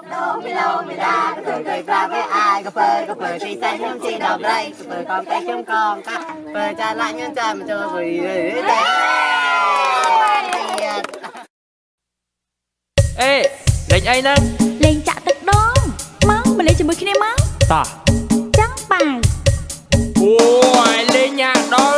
mi lô mi đa cười ra với ai có phơi thì xanh nhung chi đọc đây phơi con tay chung con ta phơi cha lại nhân cha mà cho phơi đấy êលេងអីហ្នឹងលេងចាក់ទឹកដងមកលេងជាមួយគ្នាមកតាចាំប៉ាវអូយលេងញ៉ាដង